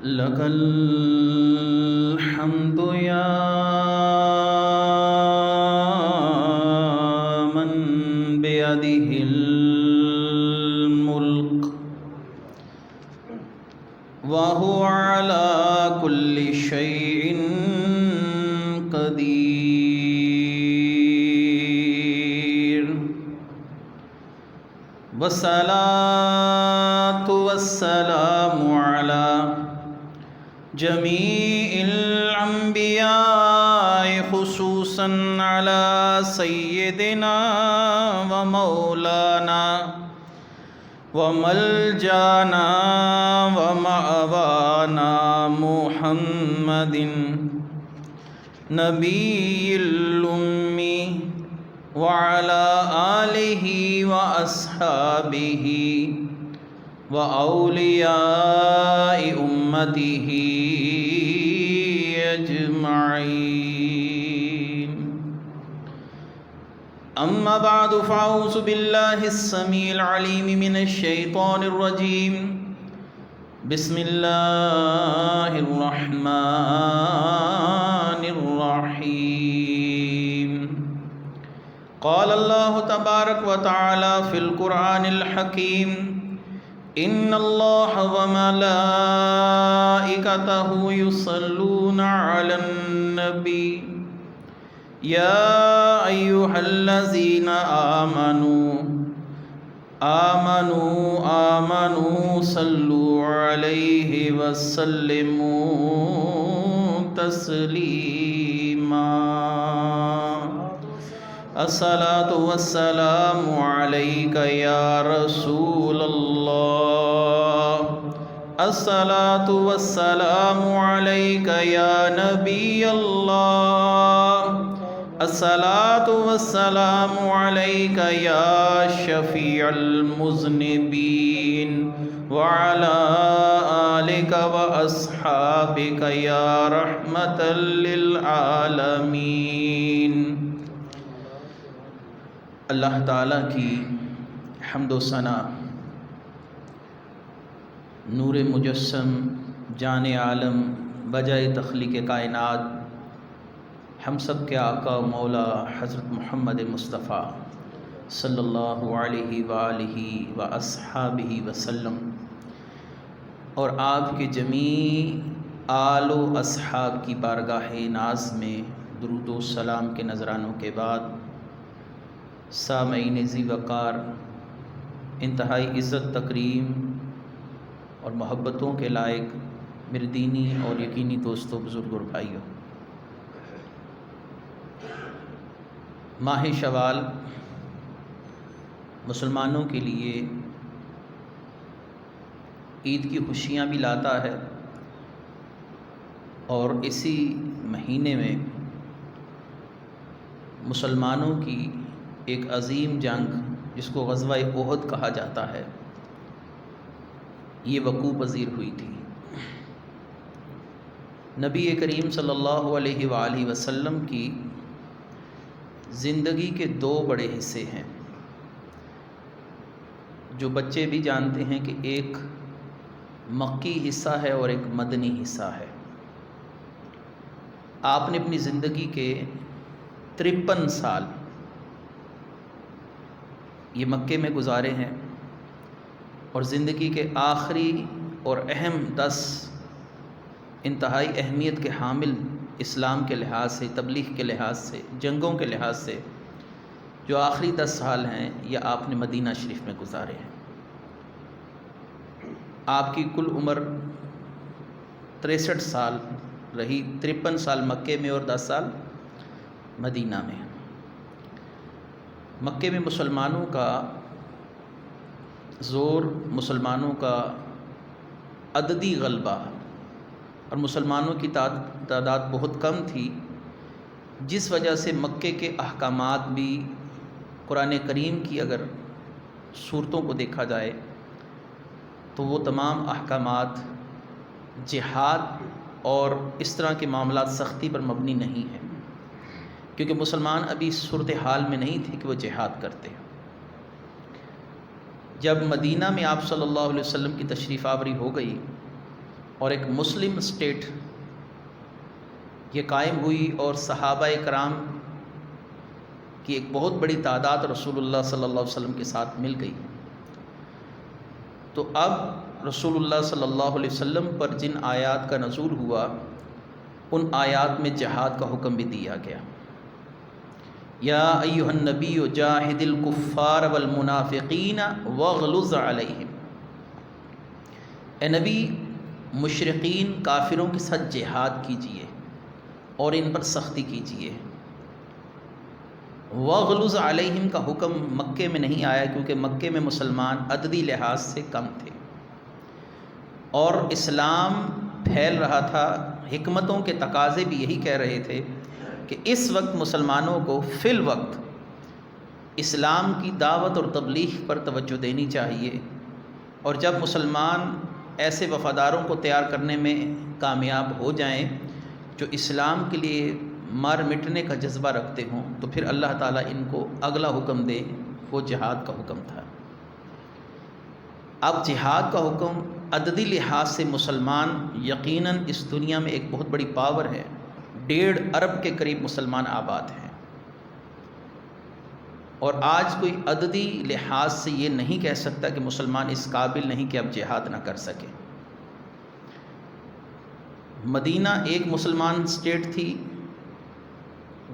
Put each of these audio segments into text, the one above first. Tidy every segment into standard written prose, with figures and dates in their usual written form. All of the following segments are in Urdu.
لك الحمد يا من بيده الملك وهو على كل شيء قدير والصلاة والسلام على جميع الأنبياء خصوصا على سيدنا ومولانا وملجانا ومأوانا محمد نبي الأمي وعلى آله وأصحابه وأولياء أمته أجمعين. أما بعد فأعوذ بالله السميع العليم من الشيطان الرجيم. بسم الله الرحمن الرحيم. قال الله تبارك وتعالى في القرآن الحكيم: إن الله وملائكته يصلون على النبي يا أيها الذين آمنوا صلوا عليه وسلموا تسليما. الصلاة والسلام عليك يا رسول الله. الصلاة والسلام عليك يا نبي الله. الصلاة والسلام عليك يا شفيع المذنبين وعلى آلك وأصحابك يا رحمة للعالمين. اللہ تعالیٰ کی حمد و ثنا، نور مجسم، جان عالم، بجائے تخلیق کائنات، ہم سب کے آقا و مولا حضرت محمد مصطفیٰ صلی اللہ علیہ وآلہ واصحابہ وسلم اور آپ کے جمیع آل و اصحاب کی بارگاہ ناز میں درود و سلام کے نذرانوں کے بعد، سامعین ذی وقار، انتہائی عزت، تکریم اور محبتوں کے لائق میرے دینی اور یقینی دوستوں، بزرگوں اور بھائیوں، ماہ شوال مسلمانوں کے لیے عید کی خوشیاں بھی لاتا ہے، اور اسی مہینے میں مسلمانوں کی ایک عظیم جنگ جس کو غزوہ احد کہا جاتا ہے، یہ وقوع پذیر ہوئی تھی۔ نبی کریم صلی اللہ علیہ وآلہ وسلم کی زندگی کے دو بڑے حصے ہیں، جو بچے بھی جانتے ہیں کہ ایک مکی حصہ ہے اور ایک مدنی حصہ ہے۔ آپ نے اپنی زندگی کے 53 سال یہ مکے میں گزارے ہیں، اور زندگی کے آخری اور اہم 10 انتہائی اہمیت کے حامل اسلام کے لحاظ سے، تبلیغ کے لحاظ سے، جنگوں کے لحاظ سے جو آخری 10 سال ہیں، یہ آپ نے مدینہ شریف میں گزارے ہیں۔ آپ کی کل عمر 63 سال رہی، 53 سال مکے میں اور 10 سال مدینہ میں۔ مکے میں مسلمانوں کا زور، مسلمانوں کا عددی غلبہ، اور مسلمانوں کی تعداد بہت کم تھی، جس وجہ سے مکے کے احکامات بھی قرآن کریم کی اگر صورتوں کو دیکھا جائے تو وہ تمام احکامات جہاد اور اس طرح کے معاملات سختی پر مبنی نہیں ہیں، کیونکہ مسلمان ابھی صورتحال میں نہیں تھے کہ وہ جہاد کرتے۔ جب مدینہ میں آپ صلی اللہ علیہ وسلم کی تشریف آوری ہو گئی اور ایک مسلم اسٹیٹ یہ قائم ہوئی، اور صحابہ کرام کی ایک بہت بڑی تعداد رسول اللہ صلی اللہ علیہ وسلم کے ساتھ مل گئی، تو اب رسول اللہ صلی اللہ علیہ وسلم پر جن آیات کا نزول ہوا ان آیات میں جہاد کا حکم بھی دیا گیا۔ یا ایھا النبی جاہد الکفار والمنافقین واغلظ علیہم، اے نبی مشرقین کافروں کے ساتھ جہاد کیجئے اور ان پر سختی کیجئے۔ واغلظ علیہم کا حکم مکے میں نہیں آیا کیونکہ مکے میں مسلمان عددی لحاظ سے کم تھے اور اسلام پھیل رہا تھا۔ حکمتوں کے تقاضے بھی یہی کہہ رہے تھے کہ اس وقت مسلمانوں کو فی الوقت اسلام کی دعوت اور تبلیغ پر توجہ دینی چاہیے، اور جب مسلمان ایسے وفاداروں کو تیار کرنے میں کامیاب ہو جائیں جو اسلام کے لیے مر مٹنے کا جذبہ رکھتے ہوں تو پھر اللہ تعالیٰ ان کو اگلا حکم دے، وہ جہاد کا حکم تھا۔ اب جہاد کا حکم عددی لحاظ سے مسلمان یقیناً اس دنیا میں ایک بہت بڑی پاور ہے، 1.5 ارب کے قریب مسلمان آباد ہیں، اور آج کوئی عددی لحاظ سے یہ نہیں کہہ سکتا کہ مسلمان اس قابل نہیں کہ اب جہاد نہ کر سکے۔ مدینہ ایک مسلمان اسٹیٹ تھی،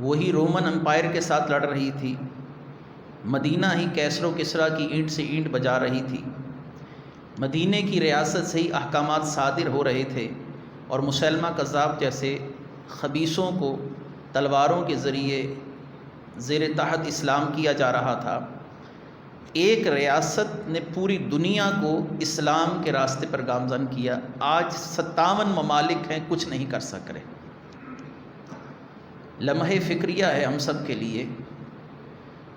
وہی رومن امپائر کے ساتھ لڑ رہی تھی، مدینہ ہی کیسر و کسریٰ کی اینٹ سے اینٹ بجا رہی تھی، مدینہ کی ریاست سے ہی احکامات صادر ہو رہے تھے، اور مسیلمہ کذاب جیسے خبیثوں کو تلواروں کے ذریعے زیر تحت اسلام کیا جا رہا تھا۔ ایک ریاست نے پوری دنیا کو اسلام کے راستے پر گامزن کیا۔ آج 57 ممالک ہیں، کچھ نہیں کر سک رہے۔ لمحہ فکریہ ہے ہم سب کے لیے،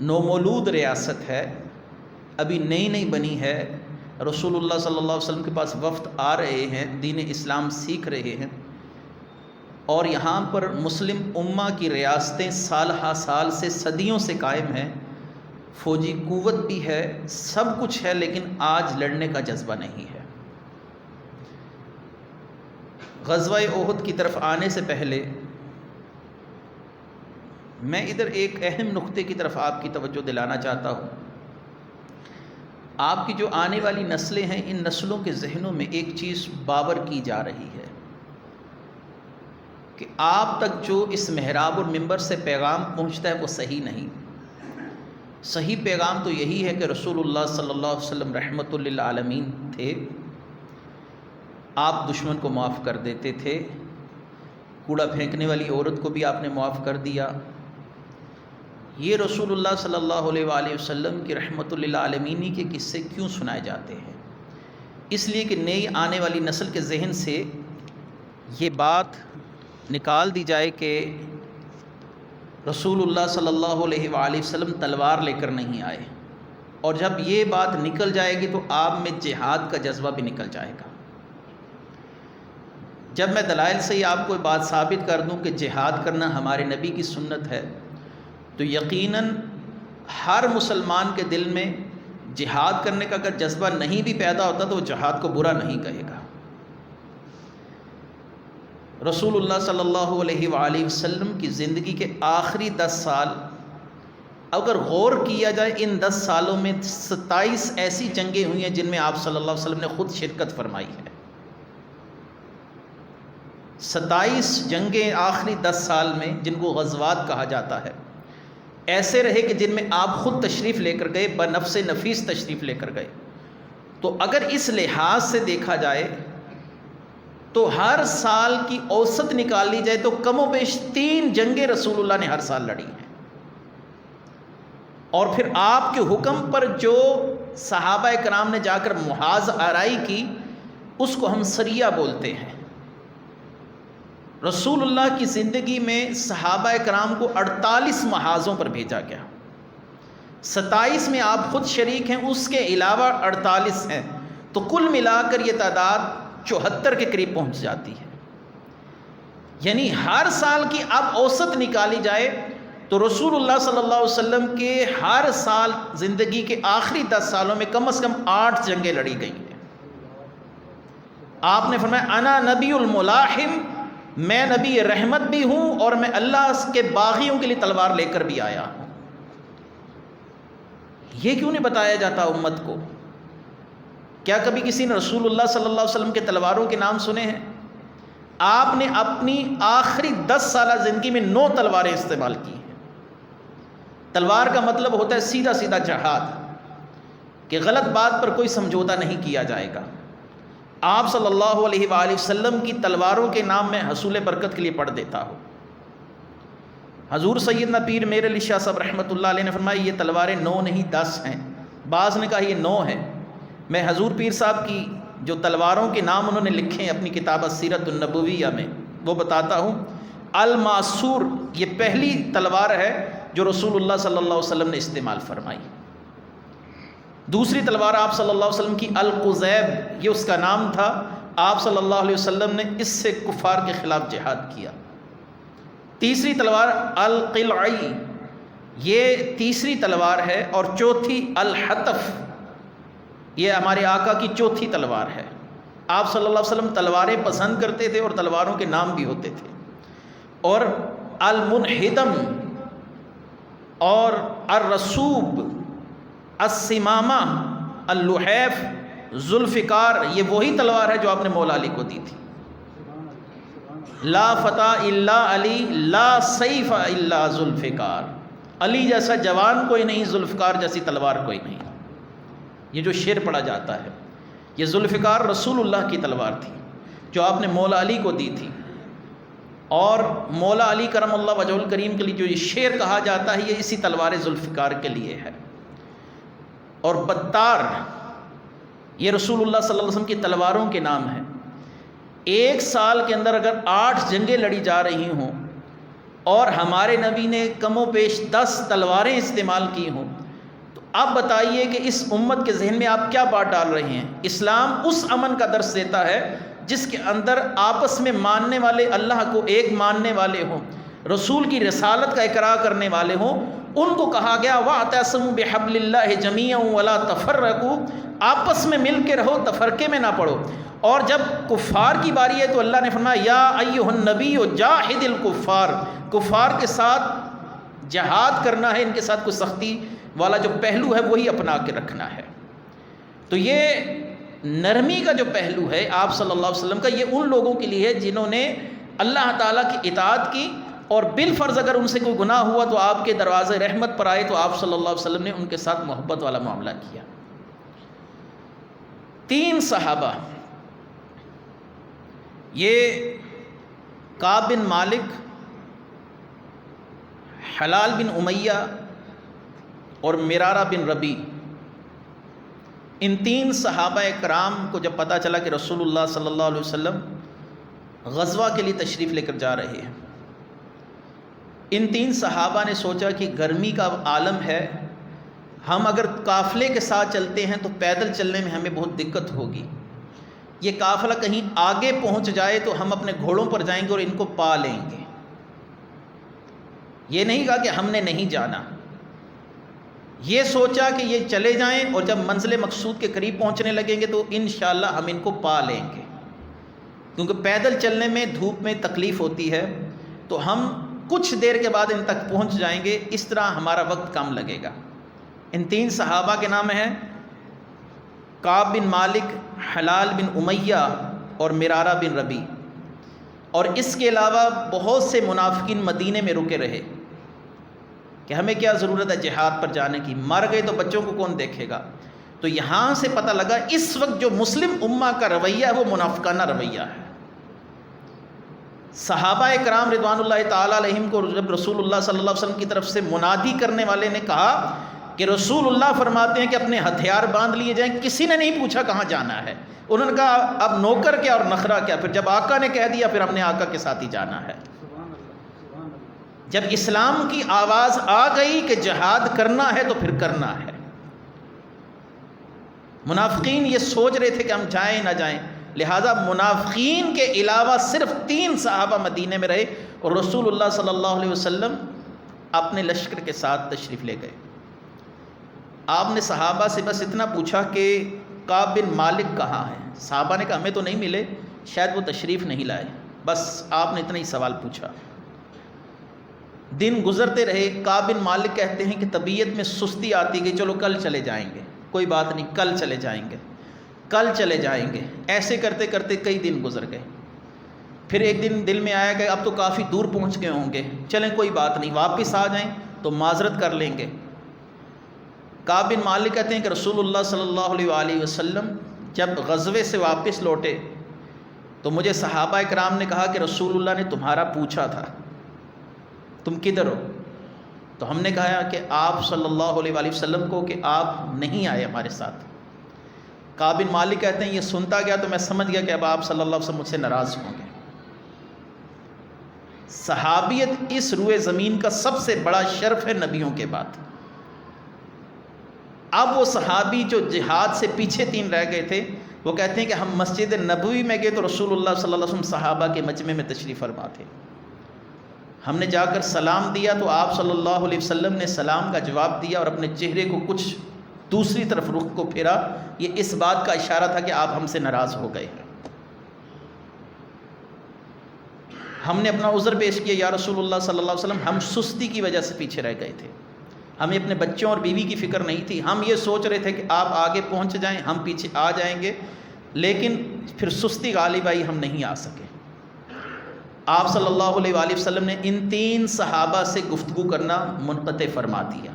نومولود ریاست ہے، ابھی نئی نئی بنی ہے، رسول اللہ صلی اللہ علیہ وسلم کے پاس وفد آ رہے ہیں، دین اسلام سیکھ رہے ہیں، اور یہاں پر مسلم امہ کی ریاستیں سال ہا سال سے صدیوں سے قائم ہیں، فوجی قوت بھی ہے، سب کچھ ہے، لیکن آج لڑنے کا جذبہ نہیں ہے۔ غزوہ احد کی طرف آنے سے پہلے میں ادھر ایک اہم نقطے کی طرف آپ کی توجہ دلانا چاہتا ہوں۔ آپ کی جو آنے والی نسلیں ہیں، ان نسلوں کے ذہنوں میں ایک چیز باور کی جا رہی ہے کہ آپ تک جو اس محراب اور منبر سے پیغام پہنچتا ہے وہ صحیح نہیں۔ صحیح پیغام تو یہی ہے کہ رسول اللہ صلی اللہ علیہ وسلم رحمت للعالمین تھے، آپ دشمن کو معاف کر دیتے تھے، کوڑا پھینکنے والی عورت کو بھی آپ نے معاف کر دیا۔ یہ رسول اللہ صلی اللہ علیہ وآلہ وسلم کی رحمت للعالمینی کے قصے کیوں سنائے جاتے ہیں؟ اس لیے کہ نئی آنے والی نسل کے ذہن سے یہ بات نکال دی جائے کہ رسول اللہ صلی اللہ علیہ وآلہ وسلم تلوار لے کر نہیں آئے، اور جب یہ بات نکل جائے گی تو آپ میں جہاد کا جذبہ بھی نکل جائے گا۔ جب میں دلائل سے ہی آپ کو بات ثابت کر دوں کہ جہاد کرنا ہمارے نبی کی سنت ہے، تو یقیناً ہر مسلمان کے دل میں جہاد کرنے کا اگر جذبہ نہیں بھی پیدا ہوتا تو وہ جہاد کو برا نہیں کہے گا۔ رسول اللہ صلی اللہ علیہ وآلہ وسلم کی زندگی کے آخری 10 سال اگر غور کیا جائے، ان 10 سالوں میں 27 ایسی جنگیں ہوئی ہیں جن میں آپ صلی اللہ علیہ وسلم نے خود شرکت فرمائی ہے۔ 27 جنگیں آخری 10 سال میں، جن کو غزوات کہا جاتا ہے، ایسے رہے کہ جن میں آپ خود تشریف لے کر گئے، بنفس نفیس تشریف لے کر گئے۔ تو اگر اس لحاظ سے دیکھا جائے تو ہر سال کی اوسط نکال لی جائے تو کم و بیش 3 جنگیں رسول اللہ نے ہر سال لڑی ہیں، اور پھر آپ کے حکم پر جو صحابہ کرام نے جا کر محاذ آرائی کی، اس کو ہم سریہ بولتے ہیں۔ رسول اللہ کی زندگی میں صحابہ کرام کو 48 محاذوں پر بھیجا گیا، 27 میں آپ خود شریک ہیں، اس کے علاوہ 48 ہیں، تو کل ملا کر یہ تعداد 74 کے قریب پہنچ جاتی ہے۔ یعنی ہر سال کی اب اوسط نکالی جائے تو رسول اللہ صلی اللہ علیہ وسلم کے ہر سال زندگی کے آخری 10 سالوں میں کم از کم 8 جنگیں لڑی گئی ہیں۔ آپ نے فرمایا انا نبی الملاحم، میں نبی رحمت بھی ہوں اور میں اللہ کے باغیوں کے لیے تلوار لے کر بھی آیا ہوں۔ یہ کیوں نہیں بتایا جاتا امت کو؟ کیا کبھی کسی نے رسول اللہ صلی اللہ علیہ وسلم کے تلواروں کے نام سنے ہیں؟ آپ نے اپنی آخری 10 سالہ زندگی میں 9 تلواریں استعمال کی ہیں۔ تلوار کا مطلب ہوتا ہے سیدھا سیدھا جہاد، کہ غلط بات پر کوئی سمجھوتا نہیں کیا جائے گا۔ آپ صلی اللہ علیہ وآلہ وسلم کی تلواروں کے نام میں حصول برکت کے لیے پڑھ دیتا ہوں۔ حضور سیدنا پیر میر علی شاہ صاحب رحمۃ اللہ علیہ نے فرمایا یہ تلواریں 9 نہیں 10 ہیں، بعض نے کہا یہ 9 ہے۔ میں حضور پیر صاحب کی جو تلواروں کے نام انہوں نے لکھے ہیں اپنی کتاب السیرۃ النبویہ میں، وہ بتاتا ہوں۔ الماسور یہ پہلی تلوار ہے جو رسول اللہ صلی اللہ علیہ وسلم نے استعمال فرمائی۔ دوسری تلوار آپ صلی اللہ علیہ وسلم کی القزیب، یہ اس کا نام تھا۔ آپ صلی اللہ علیہ وسلم نے اس سے کفار کے خلاف جہاد کیا۔ تیسری تلوار القلعی، یہ تیسری تلوار ہے، اور چوتھی الحتف، یہ ہمارے آقا کی چوتھی تلوار ہے۔ آپ صلی اللہ علیہ وسلم تلواریں پسند کرتے تھے اور تلواروں کے نام بھی ہوتے تھے۔ اور المنہدم اور الرسوب، السمامہ، اللحیف، ذوالفقار، یہ وہی تلوار ہے جو آپ نے مولا علی کو دی تھی۔ لا فتح الا علی، لا سیف الا ذوالفقار، علی جیسا جوان کوئی نہیں، ذوالفقار جیسی تلوار کوئی نہیں۔ یہ جو شعر پڑھا جاتا ہے، یہ ذوالفقار رسول اللہ کی تلوار تھی جو آپ نے مولا علی کو دی تھی۔ اور مولا علی کرم اللہ وجہہ الکریم کے لیے جو یہ شعر کہا جاتا ہے، یہ اسی تلوار ذوالفقار کے لیے ہے۔ اور بتار، یہ رسول اللہ صلی اللہ علیہ وسلم کی تلواروں کے نام ہیں۔ ایک سال کے اندر اگر 8 جنگیں لڑی جا رہی ہوں اور ہمارے نبی نے کم و بیش 10 تلواریں استعمال کی ہوں، تو اب بتائیے کہ اس امت کے ذہن میں آپ کیا بات ڈال رہے ہیں؟ اسلام اس امن کا درس دیتا ہے جس کے اندر آپس میں ماننے والے اللہ کو ایک ماننے والے ہوں، رسول کی رسالت کا اقرار کرنے والے ہوں۔ ان کو کہا گیا وَاعْتَصِمُوا بِحَبْلِ اللَّهِ جَمِيعًا وَلَا تَفَرَّقُوا، آپس میں مل کے رہو، تفرقے میں نہ پڑو۔ اور جب کفار کی باری ہے تو اللہ نے فرمایا یا ایھا النبی جاہد الکفار، کفار کے ساتھ جہاد کرنا ہے، ان کے ساتھ کوئی سختی والا جو پہلو ہے وہی اپنا کے رکھنا ہے۔ تو یہ نرمی کا جو پہلو ہے آپ صلی اللہ علیہ وسلم کا، یہ ان لوگوں کے لیے ہے جنہوں نے اللہ تعالیٰ کی اطاعت کی، اور بالفرض اگر ان سے کوئی گناہ ہوا تو آپ کے دروازے رحمت پر آئے تو آپ صلی اللہ علیہ وسلم نے ان کے ساتھ محبت والا معاملہ کیا۔ 3 صحابہ، یہ کعب بن مالک، حلال بن امیہ اور مرارہ بن ربیع، ان 3 صحابہ کرام کو جب پتہ چلا کہ رسول اللہ صلی اللہ علیہ وسلم غزوہ کے لیے تشریف لے کر جا رہے ہیں، ان 3 صحابہ نے سوچا کہ گرمی کا عالم ہے، ہم اگر قافلے کے ساتھ چلتے ہیں تو پیدل چلنے میں ہمیں بہت دقت ہوگی، یہ قافلہ کہیں آگے پہنچ جائے تو ہم اپنے گھوڑوں پر جائیں گے اور ان کو پا لیں گے۔ یہ نہیں کہا کہ ہم نے نہیں جانا، یہ سوچا کہ یہ چلے جائیں اور جب منزل مقصود کے قریب پہنچنے لگیں گے تو انشاءاللہ ہم ان کو پا لیں گے، کیونکہ پیدل چلنے میں دھوپ میں تکلیف ہوتی ہے، تو ہم کچھ دیر کے بعد ان تک پہنچ جائیں گے، اس طرح ہمارا وقت کم لگے گا۔ ان 3 صحابہ کے نام ہیں کعب بن مالک، حلال بن امیہ اور مرارہ بن ربیع۔ اور اس کے علاوہ بہت سے منافقین مدینے میں رکے رہے کہ ہمیں کیا ضرورت ہے جہاد پر جانے کی، مر گئے تو بچوں کو کون دیکھے گا۔ تو یہاں سے پتہ لگا اس وقت جو مسلم امہ کا رویہ ہے وہ منافقانہ رویہ ہے۔ صحابہ کرام رضوان اللہ تعالیٰ علیہم کو جب رسول اللہ صلی اللہ علیہ وسلم کی طرف سے منادی کرنے والے نے کہا کہ رسول اللہ فرماتے ہیں کہ اپنے ہتھیار باندھ لیے جائیں، کسی نے نہیں پوچھا کہاں جانا ہے، انہوں نے کہا اب نوکر کیا اور نخرہ کیا، پھر جب آقا نے کہہ دیا پھر اپنے آقا کے ساتھ ہی جانا ہے۔ جب اسلام کی آواز آ گئی کہ جہاد کرنا ہے تو پھر کرنا ہے۔ منافقین یہ سوچ رہے تھے کہ ہم جائیں نہ جائیں، لہٰذا منافقین کے علاوہ صرف 3 صحابہ مدینے میں رہے اور رسول اللہ صلی اللہ علیہ وسلم اپنے لشکر کے ساتھ تشریف لے گئے۔ آپ نے صحابہ سے بس اتنا پوچھا کہ کعب بن مالک کہاں ہیں؟ صحابہ نے کہا ہمیں تو نہیں ملے، شاید وہ تشریف نہیں لائے، بس آپ نے اتنا ہی سوال پوچھا۔ دن گزرتے رہے، کعب بن مالک کہتے ہیں کہ طبیعت میں سستی آتی گئی، چلو کل چلے جائیں گے، کوئی بات نہیں، کل چلے جائیں گے، کل چلے جائیں گے۔ ایسے کرتے کرتے کئی دن گزر گئے۔ پھر ایک دن دل میں آیا کہ اب تو کافی دور پہنچ گئے ہوں گے، چلیں کوئی بات نہیں، واپس آ جائیں تو معذرت کر لیں گے۔ کعب بن مالک کہتے ہیں کہ رسول اللہ صلی اللہ علیہ وآلہ وسلم جب غزوے سے واپس لوٹے تو مجھے صحابہ اکرام نے کہا کہ رسول اللہ نے تمہارا پوچھا تھا تم کدھر ہو؟ تو ہم نے کہا کہ آپ صلی اللہ علیہ وآلہ وسلم کو کہ آپ نہیں آئے ہمارے ساتھ۔ کعب بن مالک کہتے ہیں یہ سنتا گیا تو میں سمجھ گیا کہ اب آپ صلی اللہ علیہ وسلم مجھ سے ناراض ہوں گے۔ صحابیت اس روئے زمین کا سب سے بڑا شرف ہے نبیوں کے بعد۔ اب وہ صحابی جو جہاد سے پیچھے 3 رہ گئے تھے، وہ کہتے ہیں کہ ہم مسجد نبوی میں گئے تو رسول اللہ صلی اللہ علیہ وسلم صحابہ کے مجمع میں تشریف فرما تھے۔ ہم نے جا کر سلام دیا تو آپ صلی اللہ علیہ وسلم نے سلام کا جواب دیا اور اپنے چہرے کو کچھ دوسری طرف رخ کو پھیرا، یہ اس بات کا اشارہ تھا کہ آپ ہم سے ناراض ہو گئے ہیں۔ ہم نے اپنا عذر پیش کیا، یا رسول اللہ صلی اللہ علیہ وسلم ہم سستی کی وجہ سے پیچھے رہ گئے تھے، ہمیں اپنے بچوں اور بیوی کی فکر نہیں تھی، ہم یہ سوچ رہے تھے کہ آپ آگے پہنچ جائیں ہم پیچھے آ جائیں گے، لیکن پھر سستی غالب آئی، ہم نہیں آ سکے۔ آپ صلی اللہ علیہ وآلہ وسلم نے ان 3 صحابہ سے گفتگو کرنا منقطع فرما دیا۔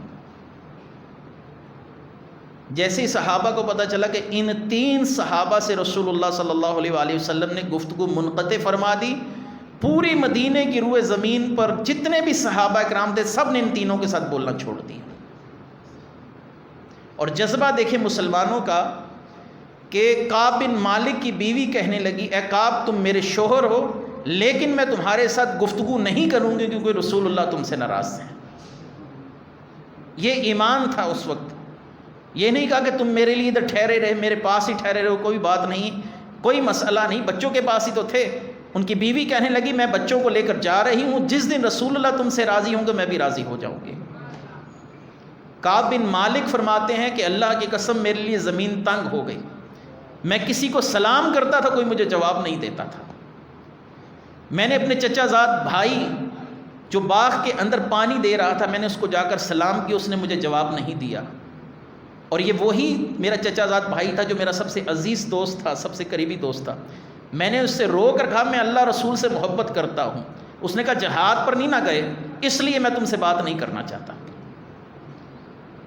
جیسے ہی صحابہ کو پتہ چلا کہ ان 3 صحابہ سے رسول اللہ صلی اللہ علیہ وآلہ وسلم نے گفتگو منقطع فرما دی، پوری مدینے کی روئے زمین پر جتنے بھی صحابہ کرام تھے سب نے ان تینوں کے ساتھ بولنا چھوڑ دیا۔ اور جذبہ دیکھیں مسلمانوں کا کہ کعب بن مالک کی بیوی کہنے لگی اے کعب تم میرے شوہر ہو لیکن میں تمہارے ساتھ گفتگو نہیں کروں گی کیونکہ رسول اللہ تم سے ناراض ہیں۔ یہ ایمان تھا اس وقت، یہ نہیں کہا کہ تم میرے لیے ادھر ٹھہرے رہے، میرے پاس ہی ٹھہرے رہو، کوئی بات نہیں، کوئی مسئلہ نہیں، بچوں کے پاس ہی تو تھے۔ ان کی بیوی کہنے لگی میں بچوں کو لے کر جا رہی ہوں، جس دن رسول اللہ تم سے راضی ہوں گے میں بھی راضی ہو جاؤں گی۔ کعب بن مالک فرماتے ہیں کہ اللہ کی قسم میرے لیے زمین تنگ ہو گئی، میں کسی کو سلام کرتا تھا کوئی مجھے جواب نہیں دیتا تھا۔ میں نے اپنے چچا زاد بھائی جو باغ کے اندر پانی دے رہا تھا میں نے اس کو جا کر سلام کیا، اس نے مجھے جواب نہیں دیا، اور یہ وہی میرا چچا زاد بھائی تھا جو میرا سب سے عزیز دوست تھا، سب سے قریبی دوست تھا۔ میں نے اس سے رو کر کہا میں اللہ رسول سے محبت کرتا ہوں، اس نے کہا جہاد پر نہیں نہ گئے اس لیے میں تم سے بات نہیں کرنا چاہتا۔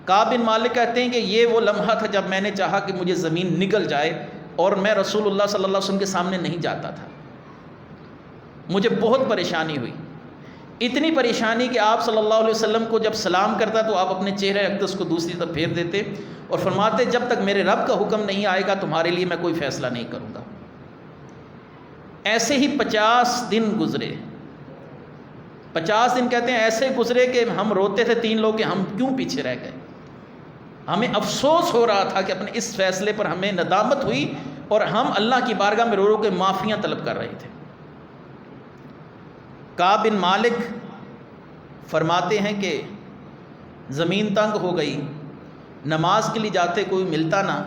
کعب بن مالک کہتے ہیں کہ یہ وہ لمحہ تھا جب میں نے چاہا کہ مجھے زمین نگل جائے اور میں رسول اللہ صلی اللہ علیہ وسلم کے سامنے نہیں جاتا تھا، مجھے بہت پریشانی ہوئی، اتنی پریشانی کہ آپ صلی اللہ علیہ وسلم کو جب سلام کرتا تو آپ اپنے چہرے اقدس کو دوسری طرف پھیر دیتے اور فرماتے جب تک میرے رب کا حکم نہیں آئے گا تمہارے لیے میں کوئی فیصلہ نہیں کروں گا۔ ایسے ہی 50 دن گزرے، 50 دن کہتے ہیں ایسے گزرے کہ ہم روتے تھے 3 لوگ کہ ہم کیوں پیچھے رہ گئے، ہمیں افسوس ہو رہا تھا کہ اپنے اس فیصلے پر ہمیں ندامت ہوئی اور ہم اللہ کی بارگاہ میں رو رو کے معافیاں طلب کر رہے تھے۔ کعب بن مالک فرماتے ہیں کہ زمین تنگ ہو گئی، نماز کے لیے جاتے کوئی ملتا نہ،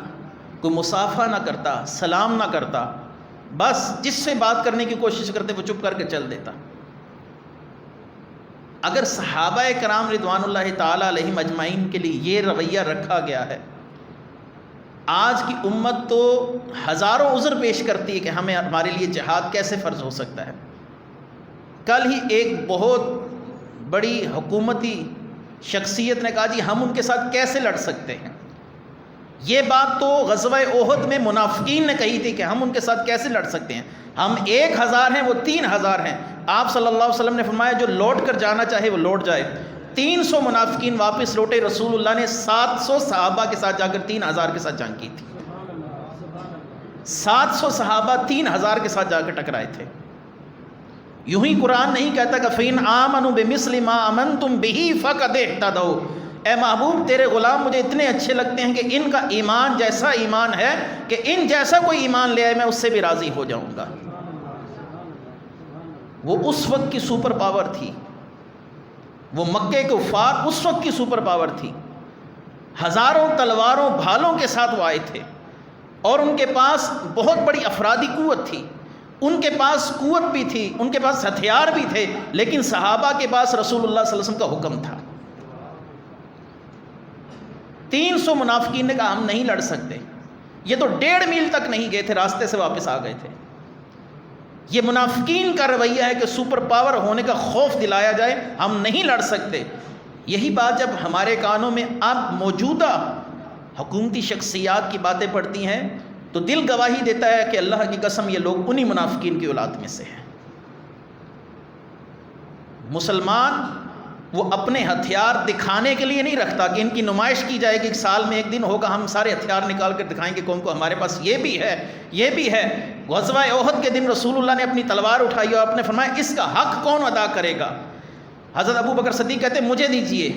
کوئی مصافحہ نہ کرتا، سلام نہ کرتا، بس جس سے بات کرنے کی کوشش کرتے وہ چپ کر کے چل دیتا۔ اگر صحابہ کرام رضوان اللہ تعالی علیہم اجمعین کے لیے یہ رویہ رکھا گیا ہے، آج کی امت تو ہزاروں عذر پیش کرتی ہے کہ ہمارے لیے جہاد کیسے فرض ہو سکتا ہے۔ کل ہی ایک بہت بڑی حکومتی شخصیت نے کہا جی ہم ان کے ساتھ کیسے لڑ سکتے ہیں، یہ بات تو غزوہ احد میں منافقین نے کہی تھی کہ ہم ان کے ساتھ کیسے لڑ سکتے ہیں، ہم 1000 ہیں وہ 3000 ہیں۔ آپ صلی اللہ علیہ وسلم نے فرمایا جو لوٹ کر جانا چاہے وہ لوٹ جائے۔ 300 منافقین واپس لوٹے، رسول اللہ نے 700 صحابہ کے ساتھ جا کر 3000 کے ساتھ جنگ کی تھی۔ 700 صحابہ 3000 کے ساتھ جا کر ٹکرائے تھے۔ یوں ہی قرآن نہیں کہتا کہ فَإِنْ آمَنُوا بِمِثْلِ مَا آمَنْتُمْ بِهِ فَقَدِ اهْتَدَوْا، اے محبوب تیرے غلام مجھے اتنے اچھے لگتے ہیں کہ ان کا ایمان جیسا ایمان ہے کہ ان جیسا کوئی ایمان لے آئے میں اس سے بھی راضی ہو جاؤں گا۔ وہ اس وقت کی سپر پاور تھی، وہ مکے کے کفار اس وقت کی سپر پاور تھی، ہزاروں تلواروں بھالوں کے ساتھ وہ آئے تھے، اور ان کے پاس بہت بڑی افرادی قوت تھی، ان کے پاس قوت بھی تھی، ان کے پاس ہتھیار بھی تھے، لیکن صحابہ کے پاس رسول اللہ صلی اللہ علیہ وسلم کا حکم تھا۔ 300 منافقین نے کہا ہم نہیں لڑ سکتے، یہ تو 1.5 میل تک نہیں گئے تھے، راستے سے واپس آ گئے تھے۔ یہ منافقین کا رویہ ہے کہ سپر پاور ہونے کا خوف دلایا جائے، ہم نہیں لڑ سکتے۔ یہی بات جب ہمارے کانوں میں اب موجودہ حکومتی شخصیات کی باتیں پڑتی ہیں تو دل گواہی دیتا ہے کہ اللہ کی قسم یہ لوگ انہی منافقین کی اولاد میں سے ہیں۔ مسلمان وہ اپنے ہتھیار دکھانے کے لیے نہیں رکھتا کہ ان کی نمائش کی جائے کہ ایک سال میں ایک دن ہوگا ہم سارے ہتھیار نکال کر دکھائیں گے قوم کو ہمارے پاس یہ بھی ہے، یہ بھی ہے۔ غزوہ احد کے دن رسول اللہ نے اپنی تلوار اٹھائی اور آپ نے فرمایا اس کا حق کون ادا کرے گا؟ حضرت ابو بکر صدیق کہتے ہیں مجھے دیجئے۔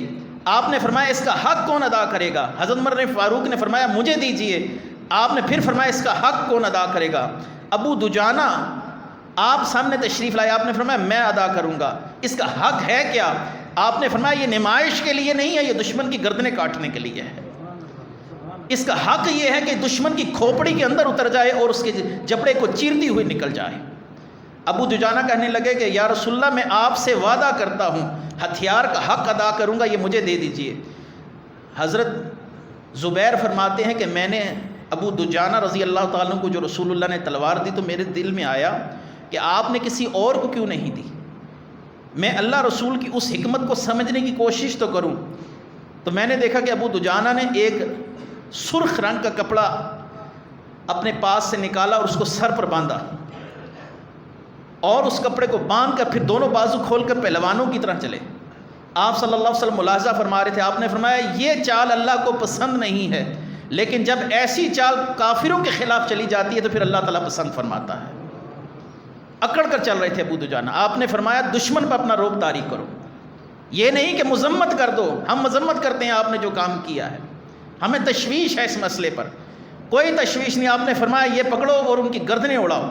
آپ نے فرمایا اس کا حق کون ادا کرے گا؟ حضرت عمر فاروق نے فرمایا مجھے دیجئے۔ آپ نے پھر فرمایا اس کا حق کون ادا کرے گا؟ ابو دجانہ آپ سامنے تشریف لائے، آپ نے فرمایا میں ادا کروں گا۔ اس کا حق ہے کیا؟ آپ نے فرمایا یہ نمائش کے لیے نہیں ہے، یہ دشمن کی گردنیں کاٹنے کے لیے ہے۔ اس کا حق یہ ہے کہ دشمن کی کھوپڑی کے اندر اتر جائے اور اس کے جبڑے کو چیرتی ہوئی نکل جائے۔ ابو دجانہ کہنے لگے کہ یا رسول اللہ میں آپ سے وعدہ کرتا ہوں ہتھیار کا حق ادا کروں گا، یہ مجھے دے دیجئے۔ حضرت زبیر فرماتے ہیں کہ میں نے ابو دجانہ رضی اللہ تعالیٰ عنہ کو جو رسول اللہ نے تلوار دی تو میرے دل میں آیا کہ آپ نے کسی اور کو کیوں نہیں دی، میں اللہ رسول کی اس حکمت کو سمجھنے کی کوشش تو کروں۔ تو میں نے دیکھا کہ ابو دجانہ نے ایک سرخ رنگ کا کپڑا اپنے پاس سے نکالا اور اس کو سر پر باندھا، اور اس کپڑے کو باندھ کر پھر دونوں بازو کھول کر پہلوانوں کی طرح چلے۔ آپ صلی اللہ علیہ وسلم ملاحظہ فرما رہے تھے، آپ نے فرمایا یہ چال اللہ کو پسند نہیں ہے، لیکن جب ایسی چال کافروں کے خلاف چلی جاتی ہے تو پھر اللہ تعالیٰ پسند فرماتا ہے۔ اکڑ کر چل رہے تھے ابو دجانہ۔ آپ نے فرمایا دشمن پر اپنا رعب طاری کرو، یہ نہیں کہ مذمت کر دو، ہم مذمت کرتے ہیں آپ نے جو کام کیا ہے، ہمیں تشویش ہے اس مسئلے پر، کوئی تشویش نہیں۔ آپ نے فرمایا یہ پکڑو اور ان کی گردنیں اڑاؤ۔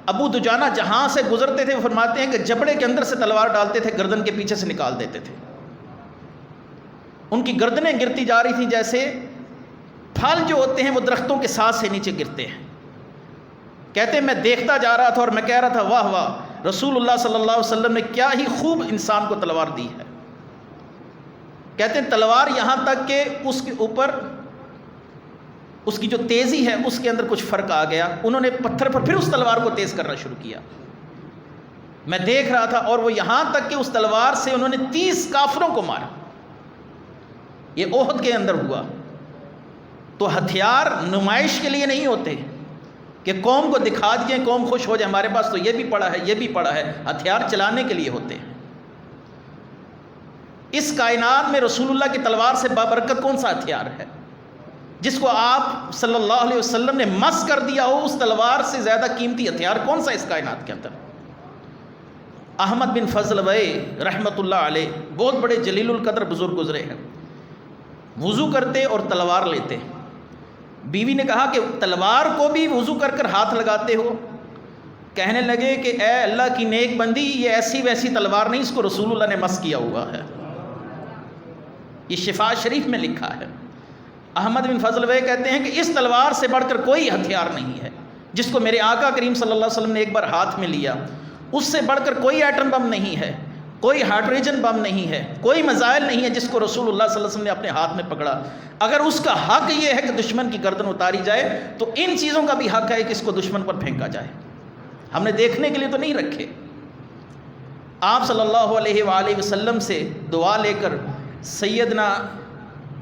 ابو دجانہ جہاں سے گزرتے تھے وہ فرماتے ہیں کہ جبڑے کے اندر سے تلوار ڈالتے تھے، گردن کے پیچھے سے نکال دیتے تھے۔ ان کی گردنیں گرتی جا رہی تھیں جیسے پھل جو ہوتے ہیں وہ درختوں کے ساتھ سے نیچے گرتے ہیں۔ کہتے ہیں میں دیکھتا جا رہا تھا اور میں کہہ رہا تھا واہ واہ، رسول اللہ صلی اللہ علیہ وسلم نے کیا ہی خوب انسان کو تلوار دی ہے۔ کہتے ہیں تلوار یہاں تک کہ اس کے اوپر اس کی جو تیزی ہے اس کے اندر کچھ فرق آ گیا، انہوں نے پتھر پر پھر اس تلوار کو تیز کرنا شروع کیا۔ میں دیکھ رہا تھا اور وہ یہاں تک کہ اس تلوار سے انہوں نے 30 کافروں کو مارا۔ یہ احد کے اندر ہوا۔ تو ہتھیار نمائش کے لیے نہیں ہوتے کہ قوم کو دکھا دیں قوم خوش ہو جائے ہمارے پاس تو یہ بھی پڑا ہے یہ بھی پڑا ہے، ہتھیار چلانے کے لیے ہوتے ہیں۔ اس کائنات میں رسول اللہ کی تلوار سے بابرکت کون سا ہتھیار ہے جس کو آپ صلی اللہ علیہ وسلم نے مس کر دیا ہو؟ اس تلوار سے زیادہ قیمتی ہتھیار کون سا اس کائنات کے اندر؟ احمد بن فضل وے رحمۃ اللہ علیہ بہت بڑے جلیل القدر بزرگ گزرے ہیں، وضو کرتے اور تلوار لیتے۔ بیوی نے کہا کہ تلوار کو بھی وضو کر کر ہاتھ لگاتے ہو؟ کہنے لگے کہ اے اللہ کی نیک بندی، یہ ایسی ویسی تلوار نہیں، اس کو رسول اللہ نے مس کیا ہوا ہے۔ یہ شفا شریف میں لکھا ہے۔ احمد بن فضل وے کہتے ہیں کہ اس تلوار سے بڑھ کر کوئی ہتھیار نہیں ہے جس کو میرے آقا کریم صلی اللہ علیہ وسلم نے ایک بار ہاتھ میں لیا، اس سے بڑھ کر کوئی ایٹم بم نہیں ہے، کوئی ہائیڈروجن بم نہیں ہے، کوئی میزائل نہیں ہے جس کو رسول اللہ صلی اللہ علیہ وسلم نے اپنے ہاتھ میں پکڑا۔ اگر اس کا حق یہ ہے کہ دشمن کی گردن اتاری جائے تو ان چیزوں کا بھی حق ہے کہ اس کو دشمن پر پھینکا جائے۔ ہم نے دیکھنے کے لیے تو نہیں رکھے۔ آپ صلی اللہ علیہ وآلہ وسلم سے دعا لے کر سیدنا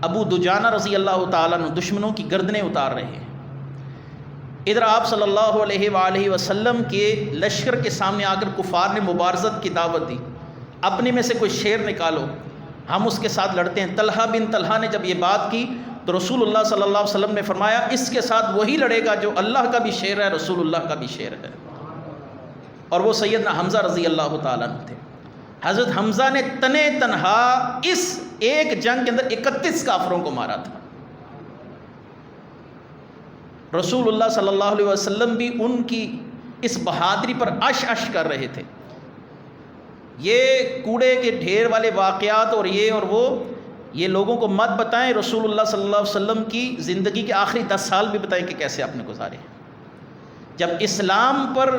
ابو دجانہ رضی اللہ تعالیٰ عنہ دشمنوں کی گردنیں اتار رہے ہیں۔ ادھر آپ صلی اللہ علیہ وآلہ وسلم کے لشکر کے سامنے آ کر کفار نے مبارزت کی دعوت دی، اپنے میں سے کوئی شیر نکالو ہم اس کے ساتھ لڑتے ہیں۔ طلحہ بن طلحہ نے جب یہ بات کی تو رسول اللہ صلی اللہ علیہ وسلم نے فرمایا اس کے ساتھ وہی لڑے گا جو اللہ کا بھی شیر ہے، رسول اللہ کا بھی شیر ہے، اور وہ سیدنا حمزہ رضی اللہ تعالیٰ عنہ تھے۔ حضرت حمزہ نے تنے تنہا اس ایک جنگ کے اندر 31 کافروں کو مارا تھا۔ رسول اللہ صلی اللہ علیہ وسلم بھی ان کی اس بہادری پر عش کر رہے تھے۔ یہ کوڑے کے ڈھیر والے واقعات اور یہ اور وہ، یہ لوگوں کو مت بتائیں، رسول اللہ صلی اللہ علیہ وسلم کی زندگی کے آخری 10 سال بھی بتائیں کہ کیسے آپ نے گزارے۔ جب اسلام پر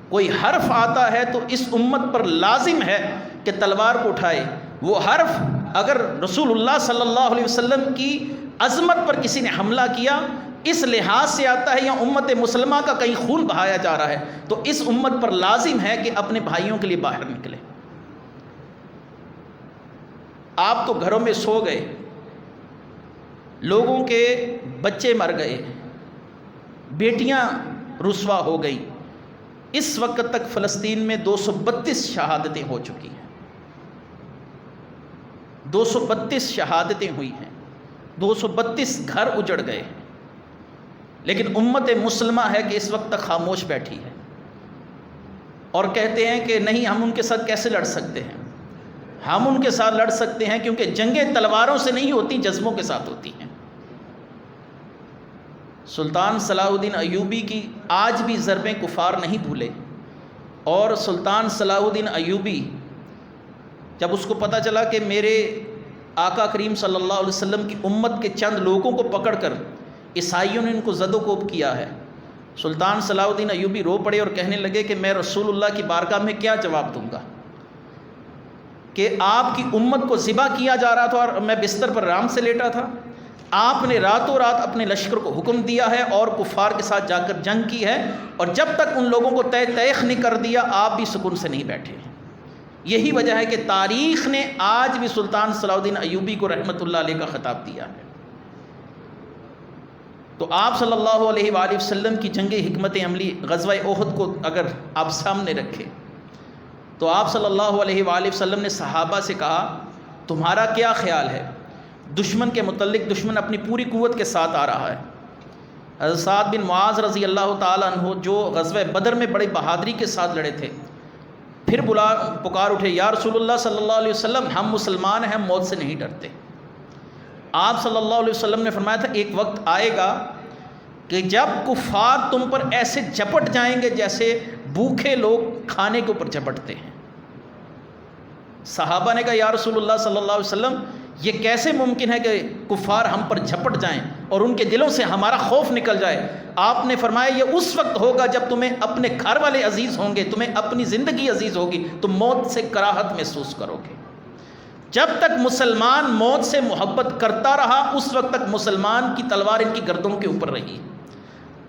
کوئی حرف آتا ہے تو اس امت پر لازم ہے کہ تلوار کو اٹھائے۔ وہ حرف اگر رسول اللہ صلی اللہ علیہ وسلم کی عظمت پر کسی نے حملہ کیا اس لحاظ سے آتا ہے، یا امت مسلمہ کا کہیں خون بہایا جا رہا ہے، تو اس امت پر لازم ہے کہ اپنے بھائیوں کے لیے باہر نکلے۔ آپ تو گھروں میں سو گئے، لوگوں کے بچے مر گئے، بیٹیاں رسوا ہو گئی۔ اس وقت تک فلسطین میں 232 شہادتیں ہو چکی ہیں، 232 شہادتیں ہوئی ہیں، 232 گھر اجڑ گئے ہیں، لیکن امت مسلمہ ہے کہ اس وقت تک خاموش بیٹھی ہے اور کہتے ہیں کہ نہیں، ہم ان کے ساتھ کیسے لڑ سکتے ہیں؟ ہم ان کے ساتھ لڑ سکتے ہیں کیونکہ جنگیں تلواروں سے نہیں ہوتی، جذبوں کے ساتھ ہوتی ہیں۔ سلطان صلاح الدین ایوبی کی آج بھی ضربیں کفار نہیں بھولے، اور سلطان صلاح الدین ایوبی جب اس کو پتہ چلا کہ میرے آقا کریم صلی اللہ علیہ وسلم کی امت کے چند لوگوں کو پکڑ کر عیسائیوں نے ان کو زد و کوب کیا ہے، سلطان صلاح الدین ایوبی رو پڑے اور کہنے لگے کہ میں رسول اللہ کی بارگاہ میں کیا جواب دوں گا کہ آپ کی امت کو ذبح کیا جا رہا تھا اور میں بستر پر آرام سے لیٹا تھا، آپ نے راتوں رات اپنے لشکر کو حکم دیا ہے اور کفار کے ساتھ جا کر جنگ کی ہے، اور جب تک ان لوگوں کو تیخ نہیں کر دیا آپ بھی سکون سے نہیں بیٹھے ہیں۔ یہی وجہ ہے کہ تاریخ نے آج بھی سلطان صلاح الدین ایوبی کو رحمۃ اللہ علیہ کا خطاب دیا ہے۔ تو آپ صلی اللہ علیہ وآلہ وسلم کی جنگ حکمت عملی غزوہ احد کو اگر آپ سامنے رکھیں تو آپ صلی اللہ علیہ وآلہ وسلم نے صحابہ سے کہا تمہارا کیا خیال ہے دشمن کے متعلق؟ دشمن اپنی پوری قوت کے ساتھ آ رہا ہے۔ حضرت سعد بن معاذ رضی اللہ تعالیٰ عنہ جو غزوہ بدر میں بڑی بہادری کے ساتھ لڑے تھے، پھر پکار اٹھے، یا رسول اللہ صلی اللہ علیہ وسلم ہم مسلمان ہیں، ہم موت سے نہیں ڈرتے۔ آپ صلی اللہ علیہ وسلم نے فرمایا تھا ایک وقت آئے گا کہ جب کفار تم پر ایسے جھپٹ جائیں گے جیسے بھوکے لوگ کھانے کے اوپر جھپٹتے ہیں۔ صحابہ نے کہا یا رسول اللہ صلی اللہ علیہ وسلم یہ کیسے ممکن ہے کہ کفار ہم پر جھپٹ جائیں اور ان کے دلوں سے ہمارا خوف نکل جائے؟ آپ نے فرمایا یہ اس وقت ہوگا جب تمہیں اپنے گھر والے عزیز ہوں گے، تمہیں اپنی زندگی عزیز ہوگی، تم موت سے کراہت محسوس کرو گے۔ جب تک مسلمان موت سے محبت کرتا رہا اس وقت تک مسلمان کی تلوار ان کی گردوں کے اوپر رہی۔